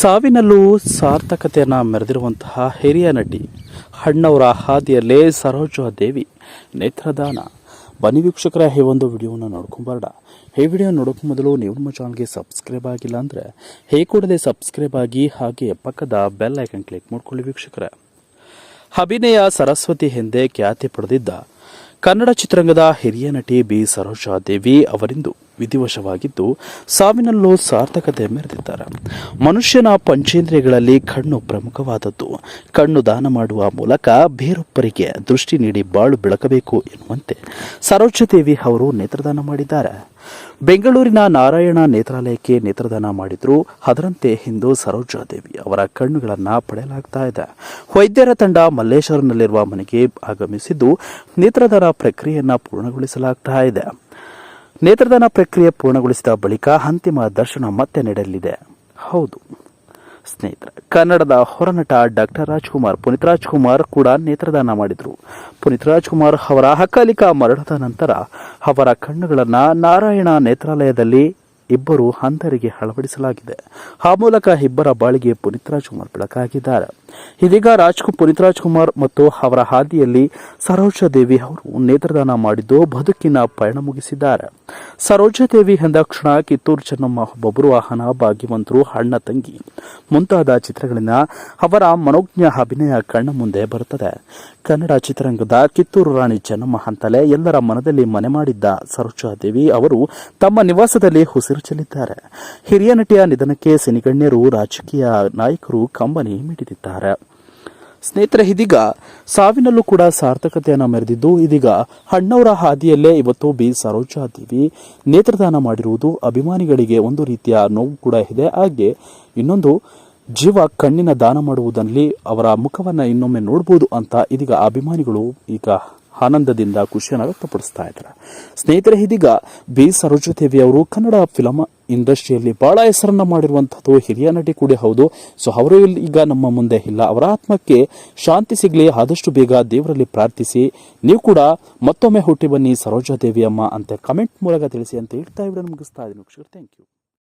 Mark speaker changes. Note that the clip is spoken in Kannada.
Speaker 1: ಸಾವಿನಲ್ಲೂ ಸಾರ್ಥಕತೆಯನ್ನು ಮೆರೆದಿರುವಂತಹ ಹಿರಿಯ ನಟಿ ಅಣ್ಣವರ ಹಾದಿಯಲ್ಲೇ ಸರೋಜಾ ದೇವಿ ನೇತ್ರದಾನ. ಬನ್ನಿ ವೀಕ್ಷಕರ, ಈ ಒಂದು ವಿಡಿಯೋನ ನೋಡ್ಕೊಂಬರೋಣ. ಈ ವಿಡಿಯೋ ನೋಡೋಕೆ ಮೊದಲು ನೀವು ನಮ್ಮ ಚಾನಲ್ಗೆ ಸಬ್ಸ್ಕ್ರೈಬ್ ಆಗಿಲ್ಲ ಅಂದರೆ ಕೂಡಲೇ ಸಬ್ಸ್ಕ್ರೈಬ್ ಆಗಿ, ಹಾಗೆ ಪಕ್ಕದ ಬೆಲ್ ಐಕನ್ ಕ್ಲಿಕ್ ಮಾಡ್ಕೊಳ್ಳಿ ವೀಕ್ಷಕರ. ಅಭಿನಯ ಸರಸ್ವತಿ ಎಂದೇ ಖ್ಯಾತಿ ಪಡೆದಿದ್ದ ಕನ್ನಡ ಚಿತ್ರರಂಗದ ಹಿರಿಯ ನಟಿ ಬಿ ಸರೋಜಾ ದೇವಿ ಅವರಿಂದು ವಿಧಿವಶವಾಗಿದ್ದು ಸಾವಿನಲ್ಲೂ ಸಾರ್ಥಕತೆ ಮೆರೆದಿದ್ದಾರೆ. ಮನುಷ್ಯನ ಪಂಚೇಂದ್ರಿಯಗಳಲ್ಲಿ ಕಣ್ಣು ಪ್ರಮುಖವಾದದ್ದು. ಕಣ್ಣು ದಾನ ಮಾಡುವ ಮೂಲಕ ಬೇರೊಬ್ಬರಿಗೆ ದೃಷ್ಟಿ ನೀಡಿ ಬಾಳು ಬೆಳಕಬೇಕು ಎನ್ನುವಂತೆ ಸರೋಜಾ ದೇವಿ ಅವರು ನೇತ್ರದಾನ ಮಾಡಿದ್ದಾರೆ. ಬೆಂಗಳೂರಿನ ನಾರಾಯಣ ನೇತ್ರಾಲಯಕ್ಕೆ ನೇತ್ರದಾನ ಮಾಡಿದ್ರು. ಅದರಂತೆ ಇಂದು ಸರೋಜಾ ದೇವಿ ಅವರ ಕಣ್ಣುಗಳನ್ನು ಪಡೆಯಲಾಗ್ತಾ ಇದೆ. ವೈದ್ಯರ ತಂಡ ಮಲ್ಲೇಶ್ವರಂನಲ್ಲಿರುವ ಮನೆಗೆ ಆಗಮಿಸಿದ್ದು ನೇತ್ರದಾನ ಪ್ರಕ್ರಿಯೆಯನ್ನು ಪೂರ್ಣಗೊಳಿಸಲಾಗ್ತಾ ಇದೆ. ನೇತ್ರದಾನ ಪ್ರಕ್ರಿಯೆ ಪೂರ್ಣಗೊಳಿಸಿದ ಬಳಿಕ ಅಂತಿಮ ದರ್ಶನ ಮತ್ತೆ ನಡೆಯಲಿದೆ. ಹೌದು ಸ್ನೇಹಿತರೆ, ಕನ್ನಡದ ಹೊರನಟ ಡಾಕ್ಟರ್ ರಾಜ್ಕುಮಾರ್, ಪುನೀತ್ ರಾಜ್ಕುಮಾರ್ ಕೂಡ ನೇತ್ರದಾನ ಮಾಡಿದರು. ಪುನೀತ್ ರಾಜ್ಕುಮಾರ್ ಅವರ ಅಕಾಲಿಕ ಮರಣದ ನಂತರ ಅವರ ಕಣ್ಣುಗಳನ್ನು ನಾರಾಯಣ ನೇತ್ರಾಲಯದಲ್ಲಿ ಇಬ್ಬರು ಅಂಧರಿಗೆ ಅಳವಡಿಸಲಾಗಿದೆ. ಆ ಮೂಲಕ ಇಬ್ಬರ ಬಾಳಿಗೆ ಪುನೀತ್ ರಾಜ್ಕುಮಾರ್ ಬೆಳಕಾಗಿದ್ದಾರೆ. ಇದೀಗ ಪುನೀತ್ ರಾಜ್ಕುಮಾರ್ ಮತ್ತು ಅವರ ಹಾದಿಯಲ್ಲಿ ಸರೋಜಾ ದೇವಿ ಅವರು ನೇತ್ರದಾನ ಮಾಡಿದ್ದು ಬದುಕಿನ ಪಯಣ ಮುಗಿಸಿದ್ದಾರೆ. ಸರೋಜಾ ದೇವಿ ಎಂದಾಕ್ಷಣ ಕಿತ್ತೂರು ಚೆನ್ನಮ್ಮ, ಬಬ್ರು ವಾಹನ, ಭಾಗ್ಯವಂತರು, ಅಣ್ಣ ತಂಗಿ ಮುಂತಾದ ಚಿತ್ರಗಳಿಂದ ಅವರ ಮನೋಜ್ಞ ಅಭಿನಯ ಕಣ್ಣ ಮುಂದೆ ಬರುತ್ತದೆ. ಕನ್ನಡ ಚಿತ್ರರಂಗದ ಕಿತ್ತೂರು ರಾಣಿ ಚೆನ್ನಮ್ಮ ಅಂತಲೇ ಎಲ್ಲರ ಮನದಲ್ಲಿ ಮನೆ ಮಾಡಿದ್ದ ಸರೋಜಾ ದೇವಿ ಅವರು ತಮ್ಮ ನಿವಾಸದಲ್ಲಿ ಉಸಿರು ಚೆಲ್ಲಿದ್ದಾರೆ. ಹಿರಿಯ ನಟಿಯ ನಿಧನಕ್ಕೆ ಸಿನಿಗಣ್ಯರು, ರಾಜಕೀಯ ನಾಯಕರು ಕಂಬನಿ ಮಿಡಿದಿದ್ದಾರೆ. ಸ್ನೇಹಿತರೆ, ಇದೀಗ ಸಾವಿನಲ್ಲೂ ಕೂಡ ಸಾರ್ಥಕತೆಯನ್ನು ಮೆರೆದಿದ್ದು, ಇದೀಗ ಅಣ್ಣವರ ಹಾದಿಯಲ್ಲೇ ಇವತ್ತು ಬಿ ಸರೋಜಾ ದೇವಿ ನೇತ್ರದಾನ ಮಾಡಿರುವುದು ಅಭಿಮಾನಿಗಳಿಗೆ ಒಂದು ರೀತಿಯ ನೋವು ಕೂಡ ಇದೆ. ಹಾಗೆ ಇನ್ನೊಂದು, ಜೀವ ಕಣ್ಣಿನ ದಾನ ಮಾಡುವುದರಲ್ಲಿ ಅವರ ಮುಖವನ್ನು ಇನ್ನೊಮ್ಮೆ ನೋಡಬಹುದು ಅಂತ ಇದೀಗ ಅಭಿಮಾನಿಗಳು ಈಗ ಆನಂದದಿಂದ ಖುಷಿಯನ್ನು ವ್ಯಕ್ತಪಡಿಸ್ತಾ ಇದ್ದಾರೆ. ಸ್ನೇಹಿತರೆ, ಇದೀಗ ಬಿ ಸರೋಜಾ ದೇವಿ ಅವರು ಕನ್ನಡ ಫಿಲಂ ಇಂಡಸ್ಟ್ರಿಯಲ್ಲಿ ಬಹಳ ಹೆಸರನ್ನ ಮಾಡಿರುವಂತಹದ್ದು ಹಿರಿಯ ನಟಿ ಕೂಡ ಹೌದು. ಸೊ ಅವರು ಈಗ ನಮ್ಮ ಮುಂದೆ ಇಲ್ಲ. ಅವರ ಆತ್ಮಕ್ಕೆ ಶಾಂತಿ ಸಿಗಲಿ, ಆದಷ್ಟು ಬೇಗ ದೇವರಲ್ಲಿ ಪ್ರಾರ್ಥಿಸಿ. ನೀವು ಕೂಡ ಮತ್ತೊಮ್ಮೆ ಹುಟ್ಟಿ ಬನ್ನಿ ಸರೋಜಾ ದೇವಿ ಅಮ್ಮ ಅಂತ ಕಮೆಂಟ್ ಮೂಲಕ ತಿಳಿಸಿ ಅಂತ ಹೇಳ್ತಾ ವಿಡಿಯೋ ಮುಗಿಸ್ತಾ ಇದ್ದೀನಿ. Thank you.